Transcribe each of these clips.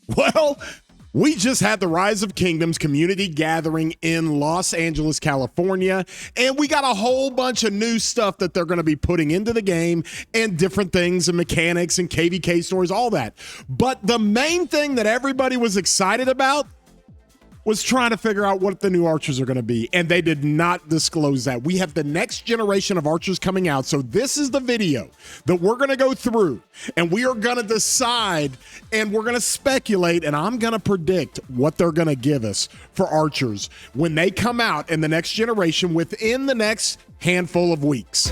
Well, we just had the Rise of Kingdoms community gathering in Los Angeles, California, and we got a whole bunch of new stuff that they're going to be putting into the game and different things and mechanics and KVK stories, all that. But the main thing that everybody was excited about was trying to figure out what the new archers are going to be, and they did not disclose that. We have the next generation of archers coming out, so this is the video that we're going to go through, and we are going to decide, and we're going to speculate, and I'm going to predict what they're going to give us for archers when they come out in the next generation within the next handful of weeks.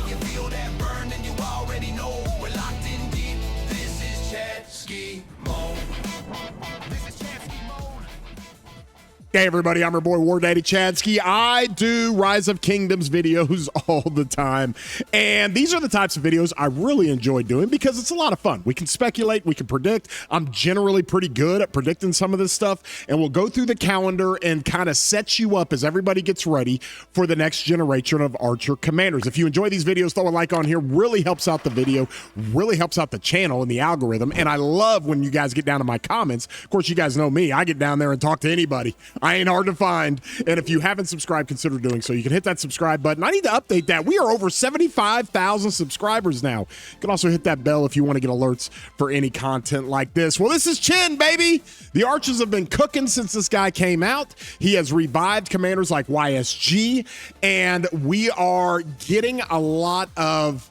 Hey everybody, I'm your boy War Daddy Chadsky. I do Rise of Kingdoms videos all the time, and these are the types of videos I really enjoy doing because it's a lot of fun. We can speculate, we can predict. I'm generally pretty good at predicting some of this stuff, and we'll go through the calendar and kind of set you up as everybody gets ready for the next generation of Archer Commanders. If you enjoy these videos, throw a like on here. Really helps out the video, really helps out the channel and the algorithm, and I love when you guys get down to my comments. Of course, you guys know me. I get down there and talk to anybody. I ain't hard to find. And if you haven't subscribed, consider doing so. You can hit that subscribe button. I need to update that. We are over 75,000 subscribers now. You can also hit that bell if you want to get alerts for any content like this. Well, this is Chin, baby. The Archers have been cooking since this guy came out. He has revived commanders like YSG, and we are getting a lot of,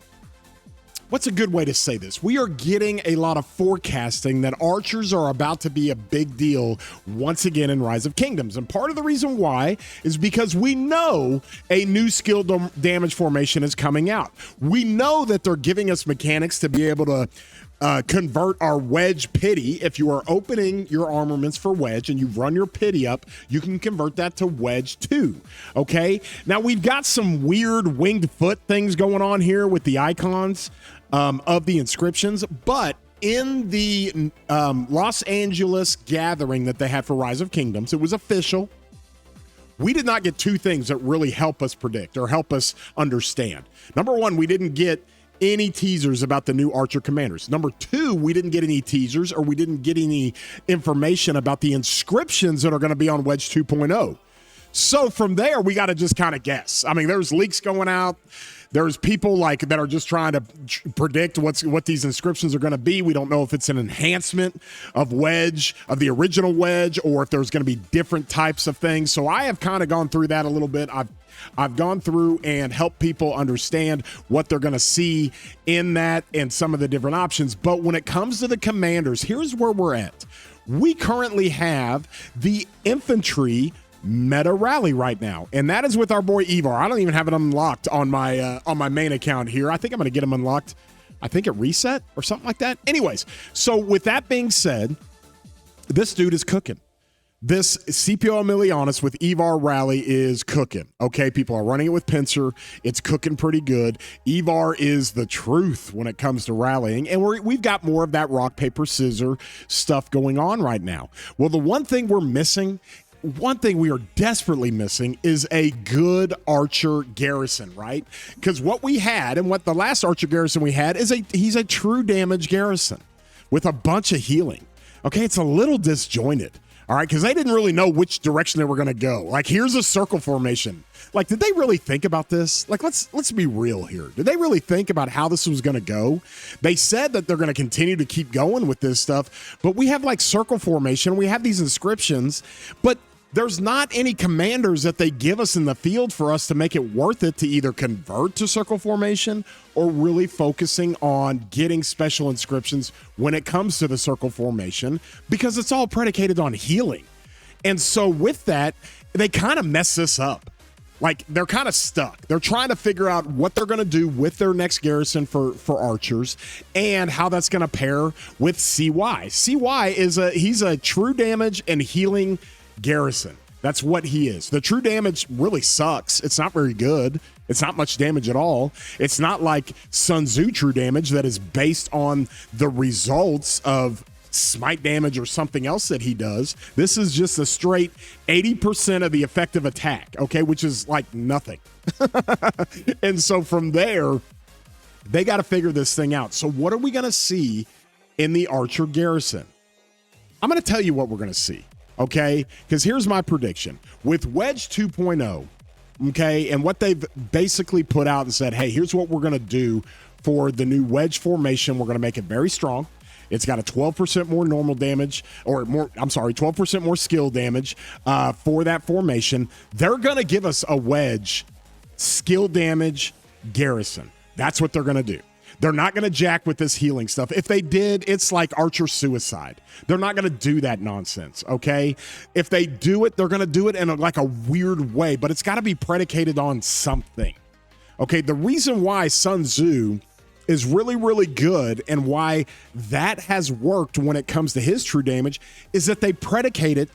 what's a good way to say this? We are getting a lot of forecasting that archers are about to be a big deal once again in Rise of Kingdoms. And part of the reason why is because we know a new skill damage formation is coming out. We know that they're giving us mechanics to be able to convert our wedge pity. If you are opening your armaments for wedge and you run your pity up, you can convert that to wedge 2. Okay, now we've got some weird winged foot things going on here with the icons of the inscriptions, but in the Los Angeles gathering that they had for Rise of Kingdoms, it was official. We did not get two things that really help us predict or help us understand. Number one, we didn't get any teasers about the new Archer Commanders. Number two, we didn't get any teasers or we didn't get any information about the inscriptions that are going to be on Wedge 2.0. So from there, we got to just kind of guess. I mean, there's leaks going out. There's people like that are just trying to predict what these inscriptions are going to be. We don't know if it's an enhancement of Wedge, of the original Wedge, or if there's going to be different types of things. So I have kind of gone through that a little bit. I've gone through and helped people understand what they're going to see in that and some of the different options. But when it comes to the commanders, here's where we're at. We currently have the infantry meta rally right now, and that is with our boy Evar. I don't even have it unlocked on my main account here. I think I'm going to get him unlocked. I think it reset or something like that. Anyways, so with that being said, this dude is cooking. This CPO Emilianus with Evar Rally is cooking. Okay, people are running it with Pincer. It's cooking pretty good. Evar is the truth when it comes to rallying, and we've got more of that rock, paper, scissor stuff going on right now. Well, the one thing we're missing, one thing we are desperately missing is a good Archer Garrison, right? Because what we had and what the last Archer Garrison we had is he's a true damage Garrison with a bunch of healing. Okay, it's a little disjointed. All right, because they didn't really know which direction they were going to go. Like, here's a circle formation. Like, did they really think about this? Like, let's be real here. Did they really think about how this was going to go? They said that they're going to continue to keep going with this stuff, but we have, like, circle formation. We have these inscriptions, but there's not any commanders that they give us in the field for us to make it worth it to either convert to circle formation or really focusing on getting special inscriptions when it comes to the circle formation, because it's all predicated on healing. And so with that, they kind of mess this up. Like, they're kind of stuck. They're trying to figure out what they're going to do with their next garrison for archers and how that's going to pair with CY. CY he's a true damage and healing Garrison. That's what he is. The true damage really sucks. It's not very good. It's not much damage at all. It's not like Sun Tzu true damage that is based on the results of smite damage or something else that he does. This is just a straight 80% of the effective attack, okay, which is like nothing. And so from there, they got to figure this thing out. So what are we going to see in the Archer Garrison? I'm going to tell you what we're going to see, okay? Because here's my prediction. With Wedge 2.0, okay, and what they've basically put out and said, hey, here's what we're going to do for the new Wedge formation. We're going to make it very strong. It's got a 12% more normal damage, or more, 12% more skill damage for that formation. They're going to give us a Wedge skill damage Garrison. That's what they're going to do. They're not going to jack with this healing stuff. If they did, it's like Archer suicide. They're not going to do that nonsense, okay? If they do it, they're going to do it in a weird way, but it's got to be predicated on something. Okay, the reason why Sun Tzu is really, really good and why that has worked when it comes to his true damage is that they predicate it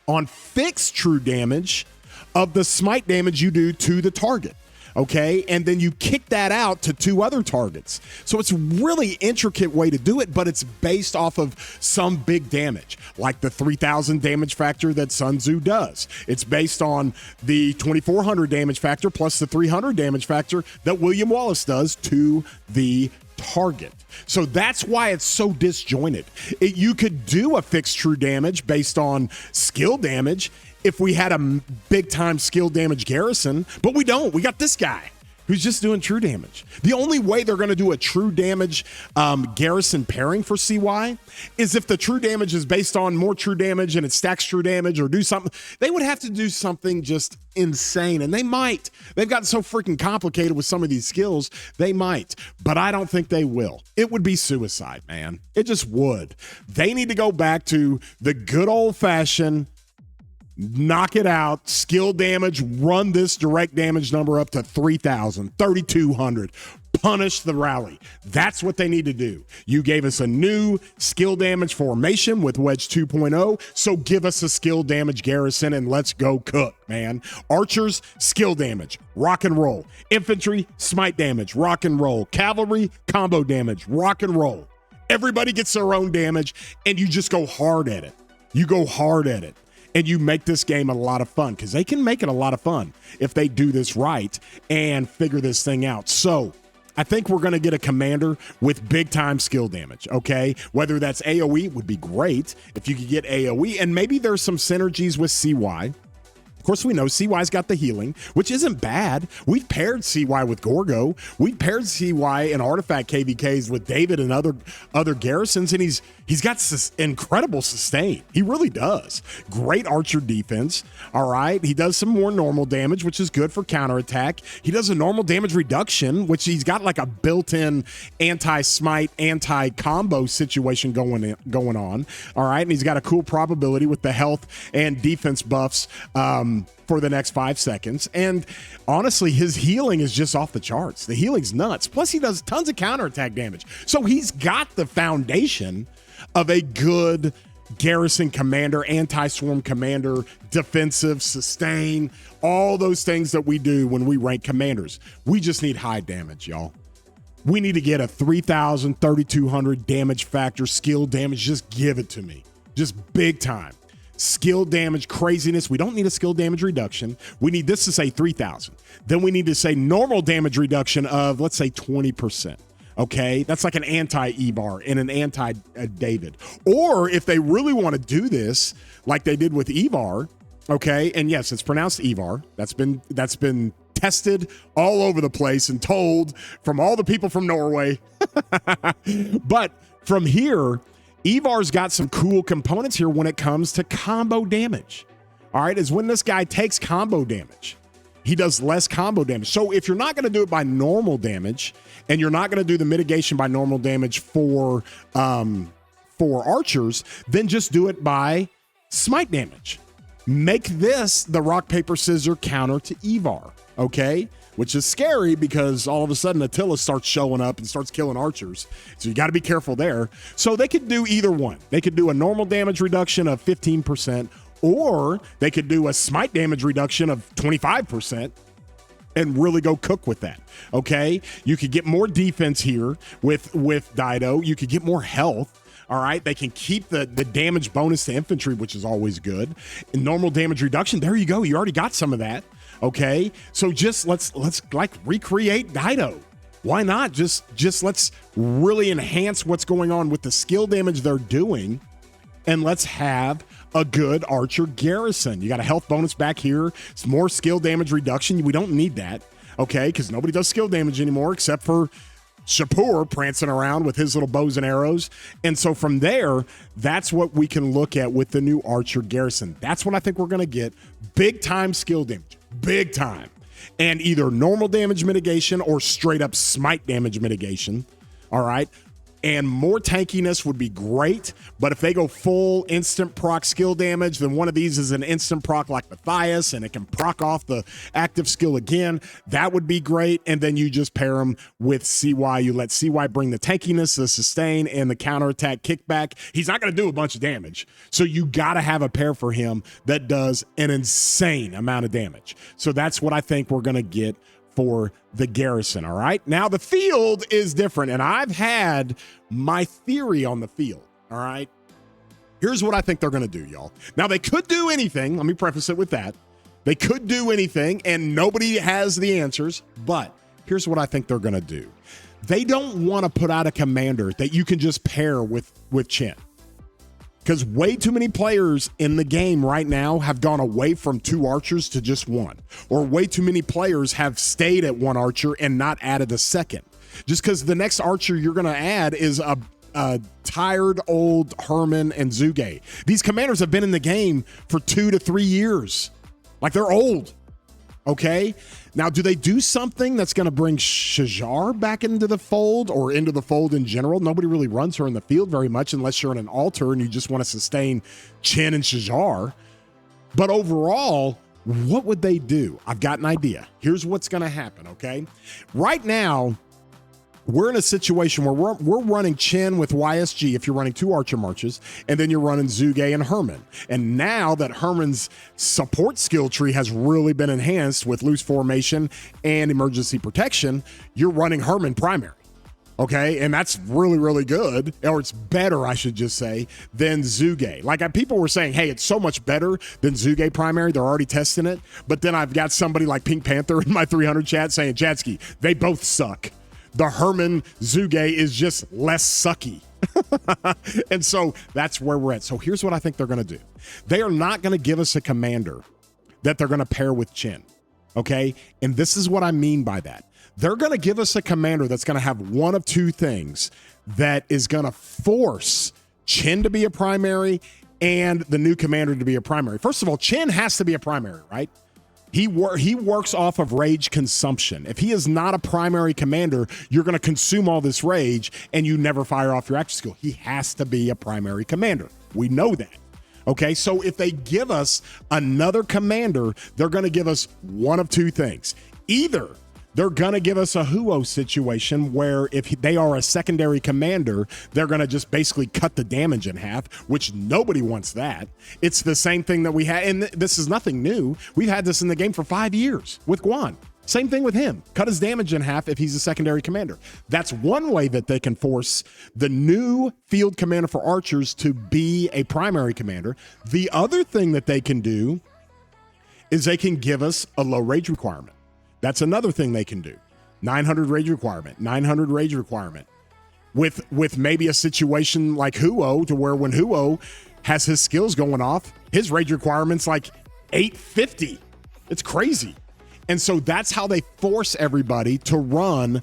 on fixed true damage of the smite damage you do to the target. Okay, and then you kick that out to 2 other targets. So it's a really intricate way to do it, but it's based off of some big damage, like the 3,000 damage factor that Sun Tzu does. It's based on the 2,400 damage factor plus the 300 damage factor that William Wallace does to the target. So that's why it's so disjointed. You could do a fixed true damage based on skill damage if we had a big-time skill damage Garrison, but we don't. We got this guy who's just doing true damage. The only way they're going to do a true damage Garrison pairing for CY is if the true damage is based on more true damage and it stacks true damage or do something. They would have to do something just insane, and they might. They've gotten so freaking complicated with some of these skills. They might, but I don't think they will. It would be suicide, man. It just would. They need to go back to the good old-fashioned knock it out, skill damage, run this direct damage number up to 3,000, 3,200, punish the rally. That's what they need to do. You gave us a new skill damage formation with Wedge 2.0, so give us a skill damage Garrison and let's go cook, man. Archers, skill damage, rock and roll. Infantry, smite damage, rock and roll. Cavalry, combo damage, rock and roll. Everybody gets their own damage, and you just go hard at it. You go hard at it. And you make this game a lot of fun, because they can make it a lot of fun if they do this right and figure this thing out. So I think we're going to get a commander with big-time skill damage, okay? Whether that's AoE would be great if you could get AoE, and maybe there's some synergies with CY. Of course, we know CY's got the healing, which isn't bad. We've paired CY with Gorgo. We've paired CY and Artifact KVKs with David and other Garrisons, and he's got incredible sustain. He really does. Great archer defense, all right? He does some more normal damage, which is good for counterattack. He does a normal damage reduction, which he's got like a built-in anti-smite, anti-combo situation going on, all right? And he's got a cool probability with the health and defense buffs for the next 5 seconds. And honestly, his healing is just off the charts. The healing's nuts. Plus, he does tons of counterattack damage. So he's got the foundation of a good Garrison commander, anti-swarm commander, defensive, sustain, all those things that we do when we rank commanders. We just need high damage, y'all. We need to get a 3,000, 3,200 damage factor, skill damage. Just give it to me. Just big time. Skill damage craziness. We don't need a skill damage reduction. We need this to say 3,000. Then we need to say normal damage reduction of, let's say, 20%. Okay, that's like an anti-Ebar and an anti-David. Or if they really want to do this, like they did with Evar, okay, and yes, it's pronounced Evar. That's been tested all over the place and told from all the people from Norway. But from here, Evar's got some cool components here when it comes to combo damage. All right, is when this guy takes combo damage, he does less combo damage. So if you're not going to do it by normal damage, and you're not going to do the mitigation by normal damage for archers, then just do it by smite damage. Make this the rock, paper, scissors counter to Evar, okay? Which is scary because all of a sudden Attila starts showing up and starts killing archers. So you got to be careful there. So they could do either one. They could do a normal damage reduction of 15%, or they could do a smite damage reduction of 25% and really go cook with that, okay? You could get more defense here with Dido. You could get more health. All right, they can keep the damage bonus to infantry, which is always good. And normal damage reduction, there you go. You already got some of that. Okay, so just let's like recreate Dido. Why not? Just let's really enhance what's going on with the skill damage they're doing and let's have a good archer Garrison. You got a health bonus back here. It's more skill damage reduction. We don't need that, okay, because nobody does skill damage anymore except for Shapur prancing around with his little bows and arrows. And so from there, that's what we can look at with the new archer Garrison. That's what I think we're going to get. Big time skill damage. Big time. And either normal damage mitigation or straight up smite damage mitigation. All right. And more tankiness would be great, but if they go full instant proc skill damage, then one of these is an instant proc like Matthias, and it can proc off the active skill again. That would be great, and then you just pair them with CY. You let CY bring the tankiness, the sustain, and the counterattack kickback. He's not going to do a bunch of damage, so you got to have a pair for him that does an insane amount of damage. So that's what I think we're going to get for the Garrison, all right? Now, the field is different, and I've had my theory on the field, all right? Here's what I think they're going to do, y'all. Now, they could do anything. Let me preface it with that. They could do anything, and nobody has the answers, but here's what I think they're going to do. They don't want to put out a commander that you can just pair with Chen. Because way too many players in the game right now have gone away from 2 archers to just 1. Or way too many players have stayed at 1 archer and not added a second. Just because the next archer you're going to add is a tired old Herman and Zuge. These commanders have been in the game for 2 to 3 years. Like, they're old. Okay? Now, do they do something that's going to bring Shajar back into the fold or into the fold in general? Nobody really runs her in the field very much unless you're in an altar and you just want to sustain Chen and Shajar. But overall, what would they do? I've got an idea. Here's what's going to happen, okay? Right now, we're in a situation where we're running Chen with YSG if you're running 2 archer marches, and then you're running Zuge and Herman. And now that Herman's support skill tree has really been enhanced with loose formation and emergency protection, you're running Herman primary. Okay, and that's really, really good, or it's better, I should just say, than Zuge. Like, people were saying, hey, it's so much better than Zuge primary. They're already testing it. But then I've got somebody like Pink Panther in my 300 chat saying, Jadsky, they both suck. The Herman Zuge is just less sucky. And so that's where we're at. So here's what I think they're going to do. They are not going to give us a commander that they're going to pair with Chen. Okay? And this is what I mean by that. They're going to give us a commander that's going to have one of 2 things that is going to force Chen to be a primary and the new commander to be a primary. First of all, Chen has to be a primary, right? He works off of rage consumption. If he is not a primary commander, you're going to consume all this rage and you never fire off your active skill. He has to be a primary commander. We know that. Okay, so if they give us another commander, they're going to give us one of 2 things. Either they're going to give us a Huo situation where if they are a secondary commander, they're going to just basically cut the damage in half, which nobody wants that. It's the same thing that we had, and this is nothing new. We've had this in the game for 5 years with Guan. Same thing with him. Cut his damage in half if he's a secondary commander. That's one way that they can force the new field commander for archers to be a primary commander. The other thing that they can do is they can give us a low rage requirement. That's another thing they can do. 900 rage requirement, 900 rage requirement. With maybe a situation like Huo, to where when Huo has his skills going off, his rage requirement's like 850. It's crazy. And so that's how they force everybody to run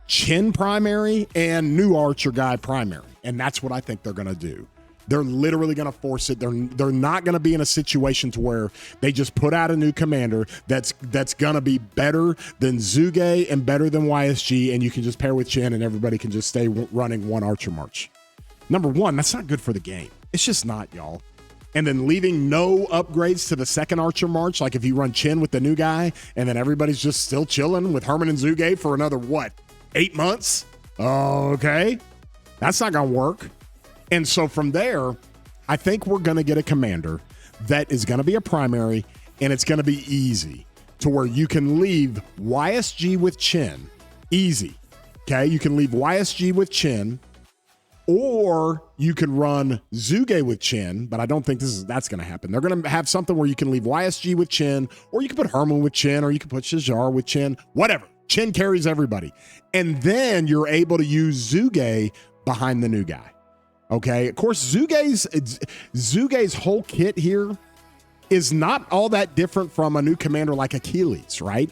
Chen primary and new archer guy primary. And that's what I think they're going to do. They're literally going to force it. They're not going to be in a situation to where they just put out a new commander that's going to be better than Zuge and better than YSG, and you can just pair with Chen and everybody can just stay running 1 archer march. Number 1, that's not good for the game. It's just not, y'all. And then leaving no upgrades to the second archer march, like if you run Chen with the new guy and then everybody's just still chilling with Herman and Zuge for another, 8 months? Okay. That's not going to work. And so from there, I think we're going to get a commander that is going to be a primary, and it's going to be easy to where you can leave YSG with Chen. Easy. Okay? You can leave YSG with Chen, or you could run Zuge with Chen, but I don't think that's going to happen. They're going to have something where you can leave YSG with Chen, or you can put Herman with Chen, or you can put Shajar with Chen, whatever. Chen carries everybody. And then you're able to use Zuge behind the new guy. Okay, of course, Zugay's whole kit here is not all that different from a new commander like Achilles, right?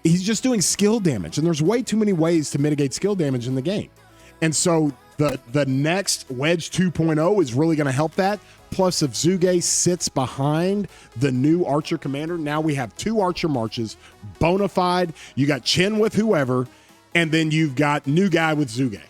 He's just doing skill damage, and there's way too many ways to mitigate skill damage in the game. And so the next Wedge 2.0 is really going to help that. Plus, if Zugay sits behind the new Archer commander, now we have 2 Archer marches, bona fide. You got Chen with whoever, and then you've got new guy with Zugay.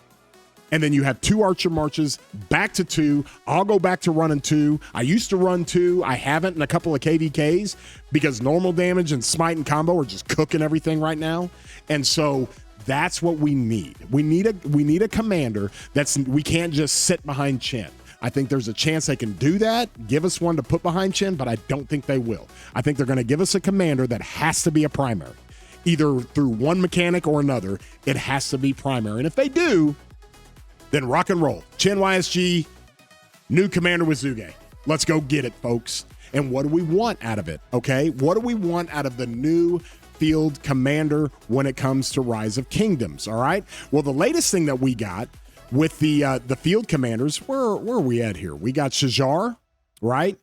And then you have 2 Archer marches, back to 2. I'll go back to running 2. I used to run 2. I haven't in a couple of KVKs because normal damage and smite and combo are just cooking everything right now. And so that's what we need. We need a commander we can't just sit behind Chen. I think there's a chance they can do that, give us one to put behind Chen, but I don't think they will. I think they're going to give us a commander that has to be a primary. Either through one mechanic or another, it has to be primary. And if they do, then rock and roll. Chen YSG, new commander with Zugay. Let's go get it, folks. And what do we want out of it, okay? What do we want out of the new field commander when it comes to Rise of Kingdoms, all right? Well, the latest thing that we got with the field commanders, where are we at here? We got Shajar, right?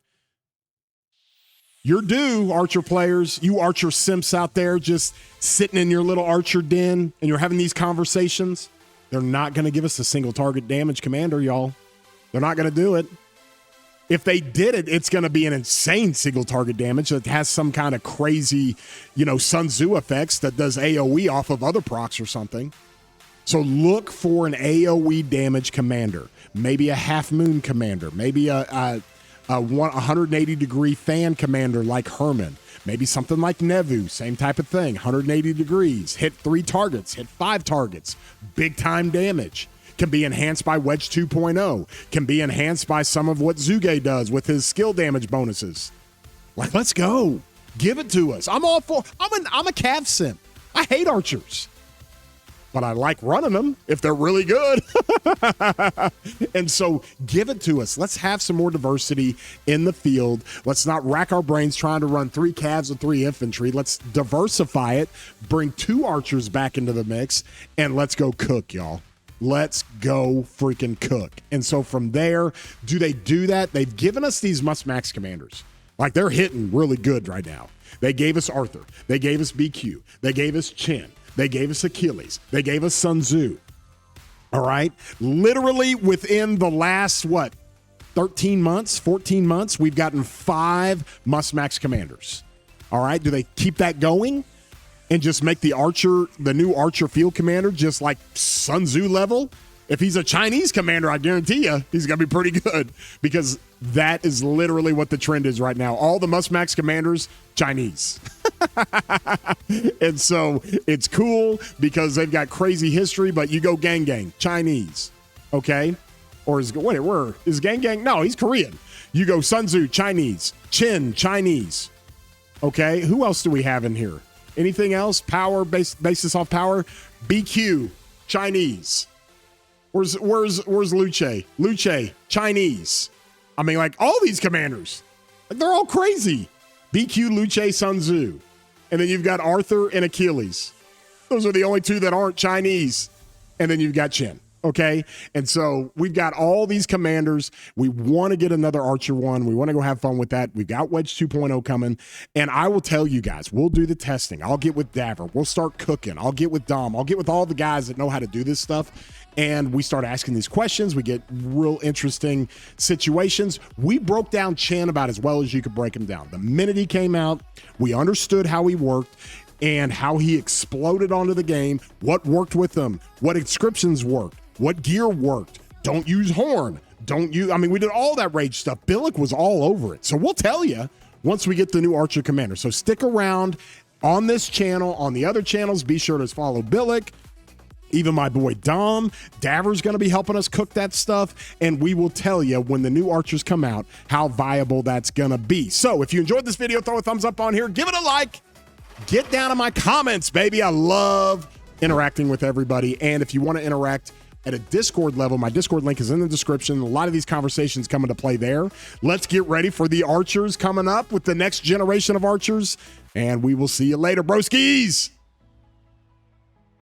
You're due, Archer players. You Archer simps out there just sitting in your little Archer den and you're having these conversations. They're not going to give us a single target damage commander, y'all. They're not going to do it. If they did it, it's going to be an insane single target damage that has some kind of crazy, Sun Tzu effects that does AoE off of other procs or something. So look for an AoE damage commander, maybe a half moon commander, maybe a 180-degree fan commander like Herman, maybe something like Nevu, same type of thing, 180 degrees, hit 3 targets, hit 5 targets, big time damage. Can be enhanced by Wedge 2.0, can be enhanced by some of what Zugay does with his skill damage bonuses. Like, let's go. Give it to us. I'm all for, I'm a Cav simp. I hate Archers, but I like running them if they're really good. And so give it to us. Let's have some more diversity in the field. Let's not rack our brains trying to run 3 Cavs and 3 infantry. Let's diversify it, bring 2 Archers back into the mix, and let's go cook, y'all. Let's go freaking cook. And so from there, do they do that? They've given us these must-max commanders. Like, they're hitting really good right now. They gave us Arthur. They gave us BQ. They gave us Chen. They gave us Achilles. They gave us Sun Tzu. All right? Literally within the last, 13 months, 14 months, we've gotten 5 must-max commanders. All right? Do they keep that going and just make the new Archer field commander just like Sun Tzu level? If he's a Chinese commander, I guarantee you he's going to be pretty good, because that is literally what the trend is right now. All the must-max commanders, Chinese. And so it's cool because they've got crazy history, but you go Gang, Chinese, okay? Or is Gang? No, he's Korean. You go Sun Tzu, Chinese. Chen, Chinese. Okay, who else do we have in here? Anything else? Power, basis off power? BQ, Chinese. Where's Luce? Luce, Chinese. I mean, like, all these commanders, like, they're all crazy. BQ, Luce, Sun Tzu. And then you've got Arthur and Achilles. Those are the only 2 that aren't Chinese. And then you've got Chen. Okay? And so we've got all these commanders. We want to get another Archer one. We want to go have fun with that. We've got Wedge 2.0 coming. And I will tell you guys, we'll do the testing. I'll get with Daver. We'll start cooking. I'll get with Dom. I'll get with all the guys that know how to do this stuff. And we start asking these questions. We get real interesting situations. We broke down Chen about as well as you could break him down. The minute he came out, we understood how he worked and how he exploded onto the game, what worked with him, what inscriptions worked, what gear worked. Don't use Horn. We did all that rage stuff. Billick was all over it. So we'll tell you once we get the new Archer commander. So stick around on this channel. On the other channels, be sure to follow Billick. Even my boy Dom, Daver's going to be helping us cook that stuff, and we will tell you when the new Archers come out how viable that's going to be. So if you enjoyed this video, throw a thumbs up on here, give it a like, get down in my comments, baby. I love interacting with everybody, and if you want to interact at a Discord level, my Discord link is in the description. A lot of these conversations come into play there. Let's get ready for the Archers coming up with the next generation of Archers, and we will see you later, broskies.